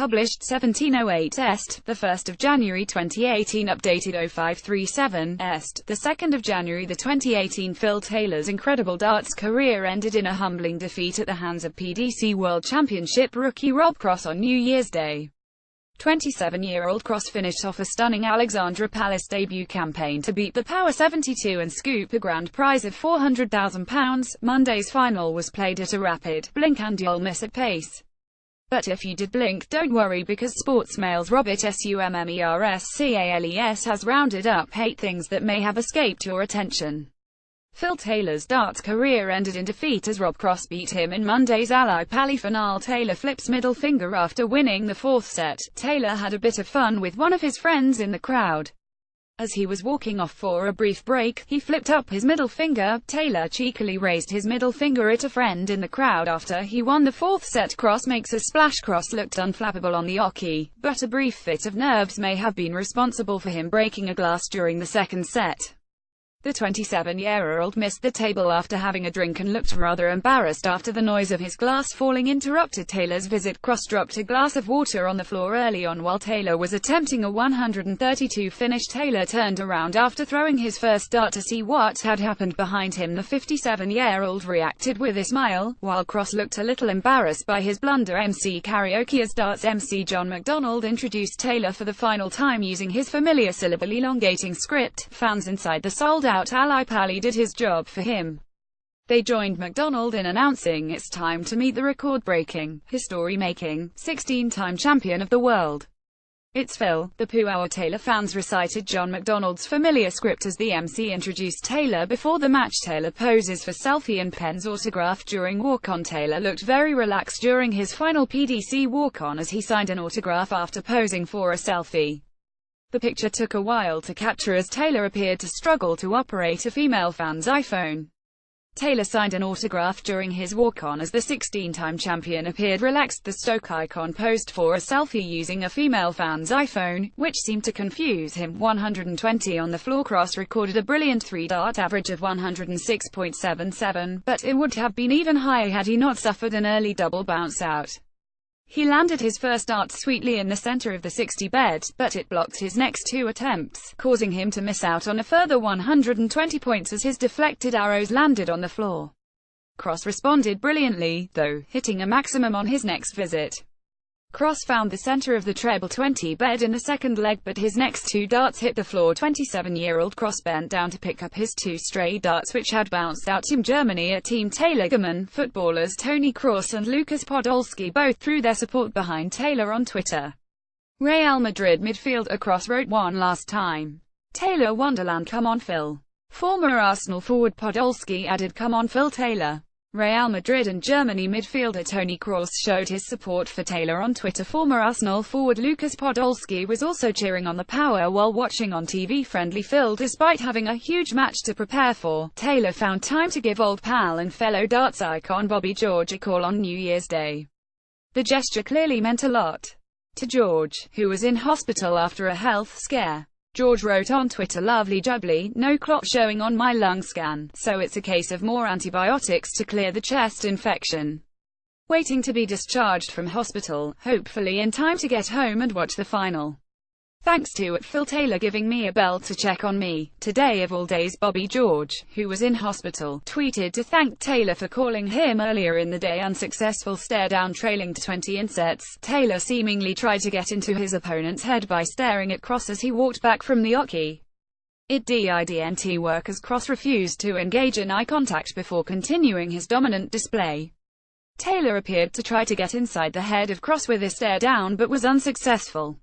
published 1708 est, 1 January 2018, updated 0537 est, 2 January 2018. Phil Taylor's incredible darts career ended in a humbling defeat at the hands of PDC World Championship rookie Rob Cross on New Year's Day. 27-year-old Cross finished off a stunning Alexandra Palace debut campaign to beat the Power 72 and scoop a grand prize of £400,000. Monday's final was played at a rapid, blink and you'll miss it pace. But if you did blink, don't worry, because Sportsmail's Robert Summerscales has rounded up 8 things that may have escaped your attention. Phil Taylor's darts career ended in defeat as Rob Cross beat him in Monday's Ali Pali finale. Taylor flips middle finger after winning the 4th set. Taylor had a bit of fun with one of his friends in the crowd. As he was walking off for a brief break, he flipped up his middle finger. Taylor cheekily raised his middle finger at a friend in the crowd after he won the 4th set. Cross makes a splash. Cross looked unflappable on the oche, but a brief fit of nerves may have been responsible for him breaking a glass during the 2nd set. The 27-year-old missed the table after having a drink and looked rather embarrassed after the noise of his glass falling interrupted Taylor's visit. Cross dropped a glass of water on the floor early on while Taylor was attempting a 132 finish. Taylor turned around after throwing his first dart to see what had happened behind him. The 57-year-old reacted with a smile, while Cross looked a little embarrassed by his blunder. MC Karaoke as darts MC John McDonald introduced Taylor for the final time using his familiar syllable elongating script. Fans inside the sold-out Ali Pali did his job for him. They joined McDonald in announcing it's time to meet the record-breaking, history-making, 16-time champion of the world. It's Phil, the Pooh. Taylor fans recited John McDonald's familiar script as the MC introduced Taylor before the match. Taylor poses for selfie and pens autograph during walk-on. Taylor looked very relaxed during his final PDC walk-on as he signed an autograph after posing for a selfie. The picture took a while to capture as Taylor appeared to struggle to operate a female fan's iPhone. Taylor signed an autograph during his walk-on as the 16-time champion appeared relaxed. The Stoke icon posed for a selfie using a female fan's iPhone, which seemed to confuse him. 120 on the floor. Cross recorded a brilliant 3-dart average of 106.77, but it would have been even higher had he not suffered an early double bounce out. He landed his first dart sweetly in the center of the 60 bed, but it blocked his next 2 attempts, causing him to miss out on a further 120 points as his deflected arrows landed on the floor. Cross responded brilliantly, though, hitting a maximum on his next visit. Cross found the center of the treble 20 bed in the second leg, but his next 2 darts hit the floor. 27-year-old Cross bent down to pick up his 2 stray darts which had bounced out. Team Germany at Team Taylor. German footballers Toni Kroos and Lukas Podolski both threw their support behind Taylor on Twitter. Real Madrid midfielder Cross wrote one last time. Taylor Wonderland. Come on Phil. Former Arsenal forward Podolski added, come on Phil. Taylor. Real Madrid and Germany midfielder Toni Kroos showed his support for Taylor on Twitter. Former Arsenal forward Lukas Podolski was also cheering on the Power while watching on TV. Friendly Phil. Despite having a huge match to prepare for, Taylor found time to give old pal and fellow darts icon Bobby George a call on New Year's Day. The gesture clearly meant a lot to George, who was in hospital after a health scare. George wrote on Twitter, lovely jubbly, no clot showing on my lung scan, so it's a case of more antibiotics to clear the chest infection. Waiting to be discharged from hospital, hopefully in time to get home and watch the final. Thanks to Phil Taylor giving me a bell to check on me. Today of all days. Bobby George, who was in hospital, tweeted to thank Taylor for calling him earlier in the day. Unsuccessful stare down trailing to 20 in sets. Taylor seemingly tried to get into his opponent's head by staring at Cross as he walked back from the oche. It didn't work as Cross refused to engage in eye contact before continuing his dominant display. Taylor appeared to try to get inside the head of Cross with a stare down but was unsuccessful.